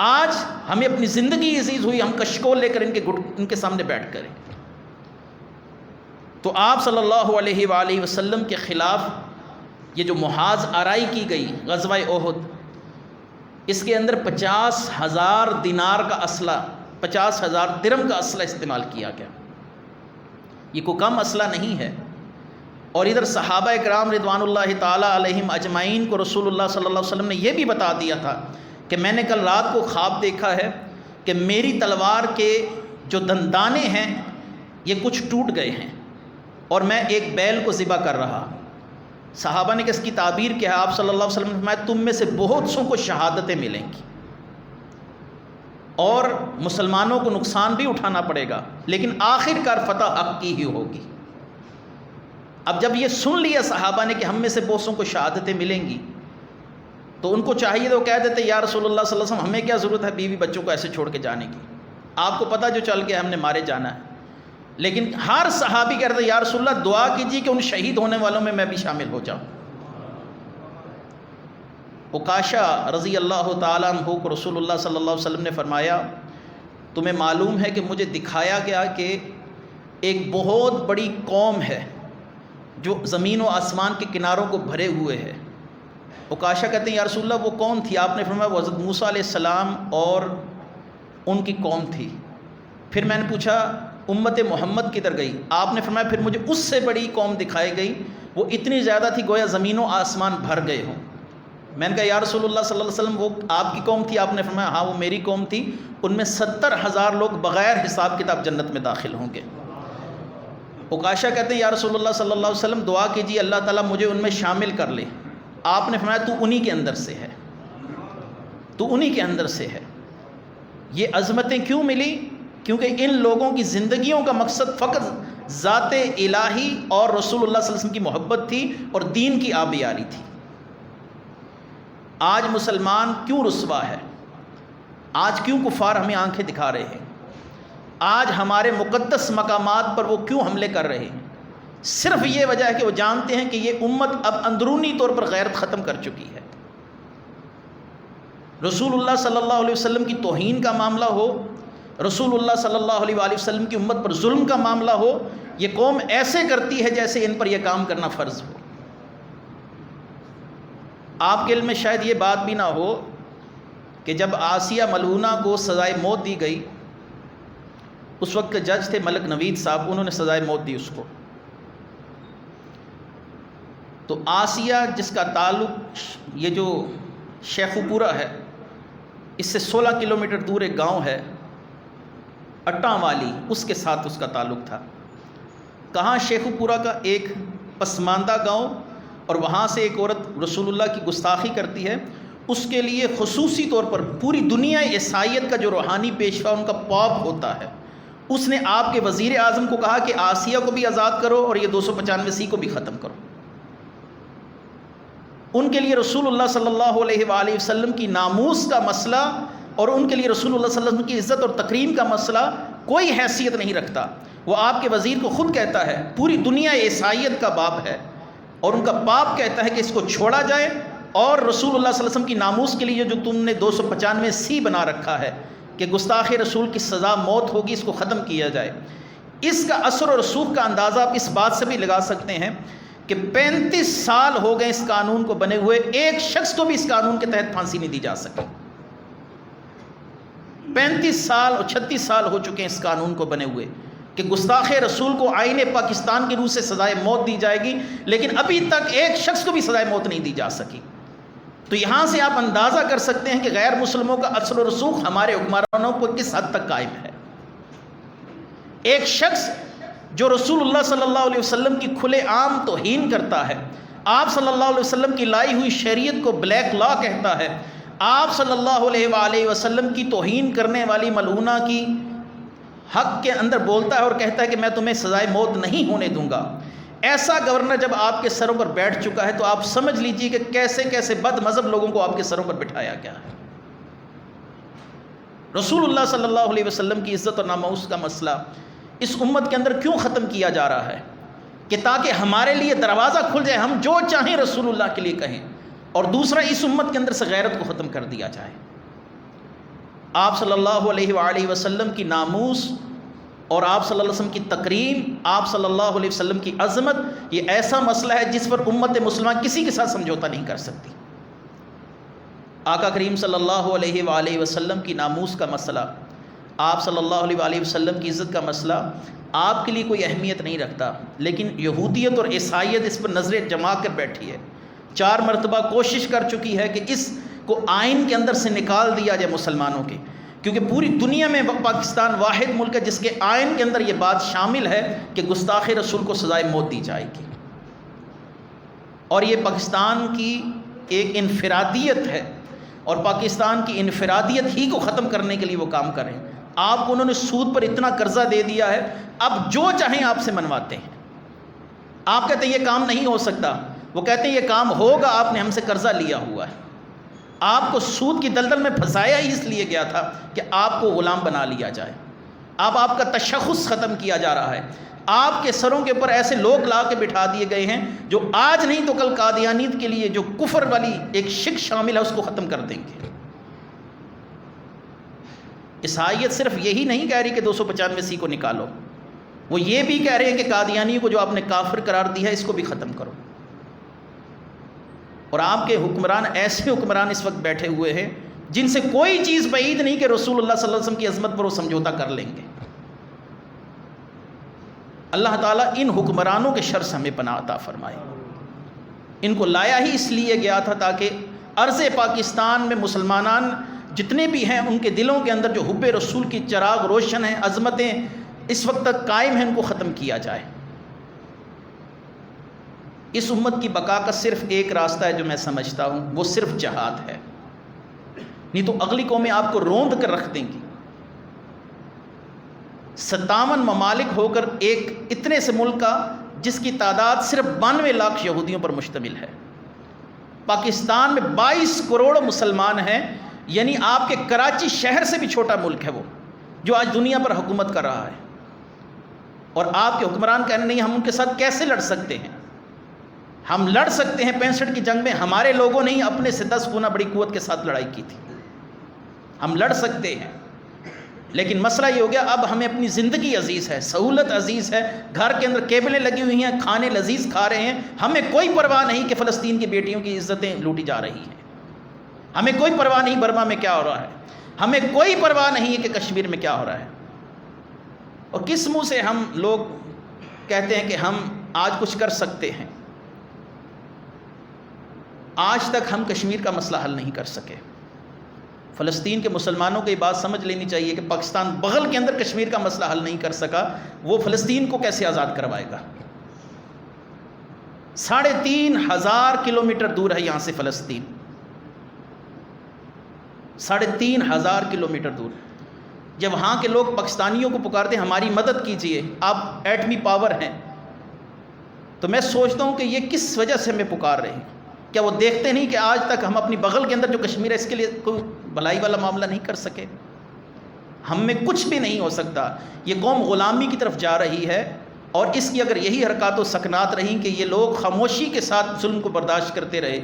آج ہمیں اپنی زندگی عزیز ہوئی، ہم کشکول لے کر ان کے سامنے بیٹھ کر، تو آپ صلی اللہ علیہ وآلہ وسلم کے خلاف یہ جو محاذ آرائی کی گئی غزوہ احد، اس کے اندر 50,000 دینار کا اسلحہ، 50,000 درہم کا اسلحہ استعمال کیا گیا۔ یہ کوئی کم اسلحہ نہیں ہے۔ اور ادھر صحابہ اکرام رضوان اللہ تعالیٰ علیہم اجمعین کو رسول اللہ صلی اللہ علیہ وسلم نے یہ بھی بتا دیا تھا کہ میں نے کل رات کو خواب دیکھا ہے کہ میری تلوار کے جو دندانے ہیں یہ کچھ ٹوٹ گئے ہیں اور میں ایک بیل کو ذبح کر رہا۔ صحابہ نے کہ اس کی تعبیر کیا ہے؟ آپ صلی اللہ علیہ وسلم نے فرمایا تم میں سے بہت سو کو شہادتیں ملیں گی اور مسلمانوں کو نقصان بھی اٹھانا پڑے گا، لیکن آخر کار فتح حق کی ہی ہوگی۔ اب جب یہ سن لیا صحابہ نے کہ ہم میں سے بہت سو کو شہادتیں ملیں گی، تو ان کو چاہیے تو کہہ دیتے یا رسول اللہ صلی اللہ علیہ وسلم ہمیں کیا ضرورت ہے بیوی بچوں کو ایسے چھوڑ کے جانے کی، آپ کو پتہ جو چل گیا ہم نے مارے جانا ہے۔ لیکن ہر صحابی کہتے ہیں یا رسول اللہ دعا کیجیے کہ ان شہید ہونے والوں میں بھی شامل ہو جاؤں۔ عکاشہ رضی اللہ تعالیٰ عنہ کو رسول اللہ صلی اللہ علیہ وسلم نے فرمایا تمہیں معلوم ہے کہ مجھے دکھایا گیا کہ ایک بہت بڑی قوم ہے جو زمین و آسمان کے کناروں کو بھرے ہوئے ہے۔ عکاشہ کہتے ہیں یا رسول اللہ وہ کون تھی؟ آپ نے فرمایا وہ حضرت موسیٰ علیہ السلام اور ان کی قوم تھی۔ پھر میں نے پوچھا امت محمد کدھر گئی؟ آپ نے فرمایا پھر مجھے اس سے بڑی قوم دکھائی گئی، وہ اتنی زیادہ تھی گویا زمین و آسمان بھر گئے ہوں۔ میں نے کہا یا رسول اللہ صلی اللہ علیہ وسلم وہ آپ کی قوم تھی؟ آپ نے فرمایا ہاں وہ میری قوم تھی، ان میں 70,000 لوگ بغیر حساب کتاب جنت میں داخل ہوں گے۔ عکاشہ کہتے ہیں یا رسول اللہ صلی اللہ علیہ وسلم دعا کیجیے اللہ تعالیٰ مجھے ان میں شامل کر لے۔ آپ نے فرمایا تو انہی کے اندر سے ہے، تو انہی کے اندر سے ہے۔ یہ عظمتیں کیوں ملی؟ کیونکہ ان لوگوں کی زندگیوں کا مقصد فقط ذات الہی اور رسول اللہ صلی اللہ علیہ وسلم کی محبت تھی اور دین کی آبیاری تھی۔ آج مسلمان کیوں رسوا ہے؟ آج کیوں کفار ہمیں آنکھیں دکھا رہے ہیں؟ آج ہمارے مقدس مقامات پر وہ کیوں حملے کر رہے ہیں؟ صرف یہ وجہ ہے کہ وہ جانتے ہیں کہ یہ امت اب اندرونی طور پر غیرت ختم کر چکی ہے۔ رسول اللہ صلی اللہ علیہ وسلم کی توہین کا معاملہ ہو، رسول اللہ صلی اللہ علیہ وآلہ وسلم کی امت پر ظلم کا معاملہ ہو، یہ قوم ایسے کرتی ہے جیسے ان پر یہ کام کرنا فرض ہو۔ آپ کے علم میں شاید یہ بات بھی نہ ہو کہ جب آسیہ ملعونہ کو سزائے موت دی گئی، اس وقت کے جج تھے ملک نوید صاحب، انہوں نے سزائے موت دی اس کو۔ تو آسیہ جس کا تعلق یہ جو شیخو پورہ ہے، اس سے 16 کلومیٹر دور ایک گاؤں ہے اٹاں والی، اس کے ساتھ اس کا تعلق تھا۔ کہاں شیخو پورہ کا ایک پسماندہ گاؤں، اور وہاں سے ایک عورت رسول اللہ کی گستاخی کرتی ہے، اس کے لیے خصوصی طور پر پوری دنیا عیسائیت کا جو روحانی پیشوا ان کا پاپ ہوتا ہے، اس نے آپ کے وزیر اعظم کو کہا کہ آسیہ کو بھی آزاد کرو اور یہ 295 کو بھی ختم کرو۔ ان کے لیے رسول اللہ صلی اللہ علیہ وآلہ وسلم کی ناموس کا مسئلہ اور ان کے لیے رسول اللہ صلی اللہ علیہ وسلم کی عزت اور تکریم کا مسئلہ کوئی حیثیت نہیں رکھتا۔ وہ آپ کے وزیر کو خود کہتا ہے پوری دنیا عیسائیت کا باپ ہے، اور ان کا باپ کہتا ہے کہ اس کو چھوڑا جائے، اور رسول اللہ صلی اللہ علیہ وسلم کی ناموس کے لیے جو تم نے 295 بنا رکھا ہے کہ گستاخ رسول کی سزا موت ہوگی، اس کو ختم کیا جائے۔ اس کا اثر اور رسوخ کا اندازہ آپ اس بات سے بھی لگا سکتے ہیں کہ 35 سال ہو گئے اس قانون کو بنے ہوئے، ایک شخص کو بھی اس قانون کے تحت پھانسی نہیں دی جا سکی۔ 35 سال اور 36 سال ہو چکے ہیں اس قانون کو بنے ہوئے کہ گستاخ رسول کو آئین پاکستان کی روح سے سزائے موت دی جائے گی، لیکن ابھی تک ایک شخص کو بھی سزائے موت نہیں دی جا سکی۔ تو یہاں سے آپ اندازہ کر سکتے ہیں کہ غیر مسلموں کا اثر و رسوخ ہمارے حکمرانوں پر کس حد تک قائم ہے۔ ایک شخص جو رسول اللہ صلی اللہ علیہ وسلم کی کھلے عام توہین کرتا ہے، آپ صلی اللہ علیہ وسلم کی لائی ہوئی شریعت کو بلیک لا کہتا ہے، آپ صلی اللہ علیہ وآلہ وسلم کی توہین کرنے والی ملعونہ کی حق کے اندر بولتا ہے اور کہتا ہے کہ میں تمہیں سزائے موت نہیں ہونے دوں گا، ایسا گورنر جب آپ کے سروں پر بیٹھ چکا ہے تو آپ سمجھ لیجئے کہ کیسے کیسے بد مذہب لوگوں کو آپ کے سروں پر بٹھایا گیا ہے۔ رسول اللہ صلی اللہ علیہ وسلم کی عزت اور ناموس کا مسئلہ اس امت کے اندر کیوں ختم کیا جا رہا ہے؟ کہ تاکہ ہمارے لیے دروازہ کھل جائے، ہم جو چاہیں رسول اللہ کے لیے کہیں، اور دوسرا اس امت کے اندر سے غیرت کو ختم کر دیا جائے۔ آپ صلی اللہ علیہ وآلہ وسلم کی ناموس اور آپ صلی اللہ علیہ وسلم کی تکریم، آپ صلی اللہ علیہ وسلم کی عظمت، یہ ایسا مسئلہ ہے جس پر امت مسلمان کسی کے ساتھ سمجھوتا نہیں کر سکتی۔ آقا کریم صلی اللہ علیہ وآلہ وسلم کی ناموس کا مسئلہ، آپ صلی اللہ علیہ وآلہ وسلم کی عزت کا مسئلہ آپ کے لیے کوئی اہمیت نہیں رکھتا، لیکن یہودیت اور عیسائیت اس پر نظریں جما کر بیٹھی ہے۔ 4 مرتبہ کوشش کر چکی ہے کہ اس کو آئین کے اندر سے نکال دیا جائے مسلمانوں کے، کیونکہ پوری دنیا میں پاکستان واحد ملک ہے جس کے آئین کے اندر یہ بات شامل ہے کہ گستاخ رسول کو سزائے موت دی جائے گی، اور یہ پاکستان کی ایک انفرادیت ہے، اور پاکستان کی انفرادیت ہی کو ختم کرنے کے لیے وہ کام کریں۔ آپ کو انہوں نے سود پر اتنا قرضہ دے دیا ہے، اب جو چاہیں آپ سے منواتے ہیں۔ آپ کہتے ہیں یہ کام نہیں ہو سکتا، وہ کہتے ہیں یہ کام ہوگا، آپ نے ہم سے قرضہ لیا ہوا ہے۔ آپ کو سود کی دلدل میں پھنسایا ہی اس لیے گیا تھا کہ آپ کو غلام بنا لیا جائے۔ اب آپ کا تشخص ختم کیا جا رہا ہے، آپ کے سروں کے اوپر ایسے لوگ لا کے بٹھا دیے گئے ہیں جو آج نہیں تو کل قادیانیت کے لیے جو کفر والی ایک شک شامل ہے اس کو ختم کر دیں گے۔ عیسائیت صرف یہی نہیں کہہ رہی کہ 295 کو نکالو، وہ یہ بھی کہہ رہے ہیں کہ قادیانی کو جو آپ نے کافر قرار دیا ہے اس کو بھی ختم کرو۔ اور آپ کے حکمران ایسے حکمران اس وقت بیٹھے ہوئے ہیں جن سے کوئی چیز بعید نہیں کہ رسول اللہ صلی اللہ علیہ وسلم کی عظمت پر وہ سمجھوتا کر لیں گے۔ اللہ تعالیٰ ان حکمرانوں کے شر سے ہمیں پناہ عطا فرمائے۔ ان کو لایا ہی اس لیے گیا تھا تاکہ ارض پاکستان میں مسلمانان جتنے بھی ہیں ان کے دلوں کے اندر جو حب رسول کی چراغ روشن ہیں، عظمتیں اس وقت تک قائم ہیں، ان کو ختم کیا جائے۔ اس امت کی بقا کا صرف ایک راستہ ہے جو میں سمجھتا ہوں، وہ صرف جہاد ہے، نہیں تو اگلی قومیں آپ کو روند کر رکھ دیں گی۔ 57 ممالک ہو کر ایک اتنے سے ملک کا جس کی تعداد صرف 92 لاکھ یہودیوں پر مشتمل ہے۔ پاکستان میں 22 کروڑ مسلمان ہیں، یعنی آپ کے کراچی شہر سے بھی چھوٹا ملک ہے وہ، جو آج دنیا پر حکومت کر رہا ہے، اور آپ کے حکمران کہنے نہیں ہم ان کے ساتھ کیسے لڑ سکتے ہیں؟ ہم لڑ سکتے ہیں 65 کی جنگ میں، ہمارے لوگوں نے ہی اپنے سے 10 گنا بڑی قوت کے ساتھ لڑائی کی تھی، ہم لڑ سکتے ہیں۔ لیکن مسئلہ یہ ہو گیا اب ہمیں اپنی زندگی عزیز ہے، سہولت عزیز ہے، گھر کے اندر کیبلیں لگی ہوئی ہیں، کھانے لذیذ کھا رہے ہیں، ہمیں کوئی پرواہ نہیں کہ فلسطین کی بیٹیوں کی عزتیں لوٹی جا رہی ہیں، ہمیں کوئی پرواہ نہیں برما میں کیا ہو رہا ہے، ہمیں کوئی پرواہ نہیں ہے کہ کشمیر میں کیا ہو رہا ہے۔ اور کس منہ سے ہم لوگ کہتے ہیں کہ ہم آج کچھ کر سکتے ہیں؟ آج تک ہم کشمیر کا مسئلہ حل نہیں کر سکے۔ فلسطین کے مسلمانوں کو یہ بات سمجھ لینی چاہیے کہ پاکستان بغل کے اندر کشمیر کا مسئلہ حل نہیں کر سکا، وہ فلسطین کو کیسے آزاد کروائے گا؟ 3500 کلومیٹر دور ہے یہاں سے فلسطین، 3500 کلومیٹر دور۔ جب وہاں کے لوگ پاکستانیوں کو پکارتے ہیں ہماری مدد کیجئے، آپ ایٹمی پاور ہیں، تو میں سوچتا ہوں کہ یہ کس وجہ سے ہمیں پکار رہے ہیں؟ کیا وہ دیکھتے نہیں کہ آج تک ہم اپنی بغل کے اندر جو کشمیر ہے اس کے لیے کوئی بھلائی والا معاملہ نہیں کر سکے؟ ہم میں کچھ بھی نہیں ہو سکتا۔ یہ قوم غلامی کی طرف جا رہی ہے، اور اس کی اگر یہی حرکات و سکنات رہیں کہ یہ لوگ خاموشی کے ساتھ ظلم کو برداشت کرتے رہے،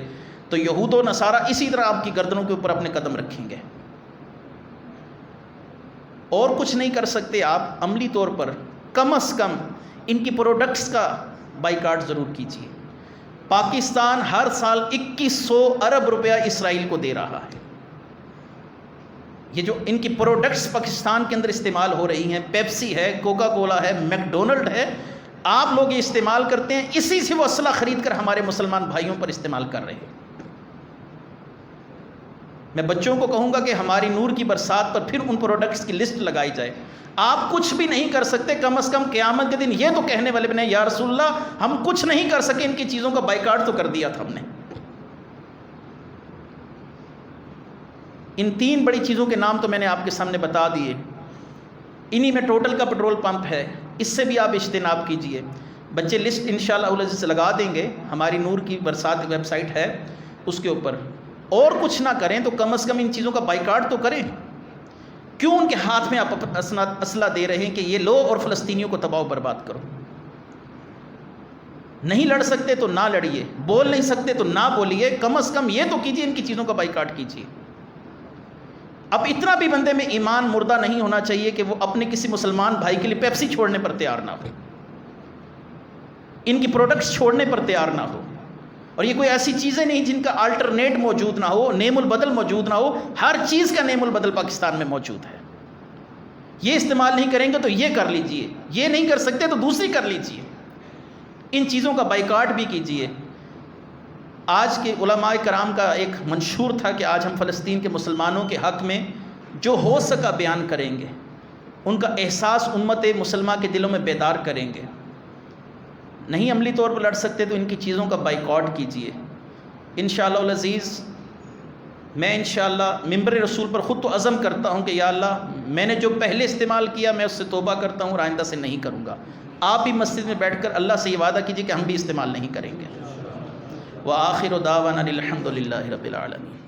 تو یہود و نصارہ اسی طرح آپ کی گردنوں کے اوپر اپنے قدم رکھیں گے۔ اور کچھ نہیں کر سکتے آپ، عملی طور پر کم از کم ان کی پروڈکٹس کا بائیکاٹ ضرور کیجیے۔ پاکستان ہر سال 2100 ارب روپیہ اسرائیل کو دے رہا ہے۔ یہ جو ان کی پروڈکٹس پاکستان کے اندر استعمال ہو رہی ہیں، پیپسی ہے، کوکا کولا ہے، میک ڈونلڈ ہے، آپ لوگ یہ استعمال کرتے ہیں، اسی سے وہ اسلحہ خرید کر ہمارے مسلمان بھائیوں پر استعمال کر رہے ہیں۔ میں بچوں کو کہوں گا کہ ہماری نور کی برسات پر پھر ان پروڈکٹس کی لسٹ لگائی جائے۔ آپ کچھ بھی نہیں کر سکتے، کم از کم قیامت کے دن یہ تو کہنے والے بنے یا رسول اللہ ہم کچھ نہیں کر سکے، ان کی چیزوں کا بائیکاٹ تو کر دیا تھا ہم نے۔ ان 3 بڑی چیزوں کے نام تو میں نے آپ کے سامنے بتا دیے، انہی میں ٹوٹل کا پیٹرول پمپ ہے، اس سے بھی آپ اجتناب کیجئے۔ بچے لسٹ انشاءاللہ العزیز لگا دیں گے، ہماری نور کی برسات ویب سائٹ ہے اس کے اوپر۔ اور کچھ نہ کریں تو کم از کم ان چیزوں کا بائیکاٹ تو کریں۔ کیوں ان کے ہاتھ میں آپ اسلحہ دے رہے ہیں کہ یہ لو اور فلسطینیوں کو تباہ و برباد کرو؟ نہیں لڑ سکتے تو نہ لڑیے، بول نہیں سکتے تو نہ بولیے، کم از کم یہ تو کیجیے، ان کی چیزوں کا بائیکاٹ کیجیے۔ اب اتنا بھی بندے میں ایمان مردہ نہیں ہونا چاہیے کہ وہ اپنے کسی مسلمان بھائی کے لیے پیپسی چھوڑنے پر تیار نہ ہو، ان کی پروڈکٹس چھوڑنے پر تیار نہ ہو۔ اور یہ کوئی ایسی چیزیں نہیں جن کا آلٹرنیٹ موجود نہ ہو، نیم البدل موجود نہ ہو، ہر چیز کا نیم البدل پاکستان میں موجود ہے۔ یہ استعمال نہیں کریں گے تو یہ کر لیجئے، یہ نہیں کر سکتے تو دوسری کر لیجئے، ان چیزوں کا بائیکاٹ بھی کیجئے۔ آج کے علماء کرام کا ایک منشور تھا کہ آج ہم فلسطین کے مسلمانوں کے حق میں جو ہو سکا بیان کریں گے، ان کا احساس امت مسلمہ کے دلوں میں بیدار کریں گے۔ نہیں عملی طور پر لڑ سکتے تو ان کی چیزوں کا بائیکاٹ کیجئے۔ انشاءاللہ العزیز میں انشاءاللہ ممبر رسول پر خود تو عزم کرتا ہوں کہ یا اللہ میں نے جو پہلے استعمال کیا میں اس سے توبہ کرتا ہوں اور آئندہ سے نہیں کروں گا۔ آپ بھی مسجد میں بیٹھ کر اللہ سے یہ وعدہ کیجئے کہ ہم بھی استعمال نہیں کریں گے۔ وآخر دعوانا الحمد للہ رب العالمین۔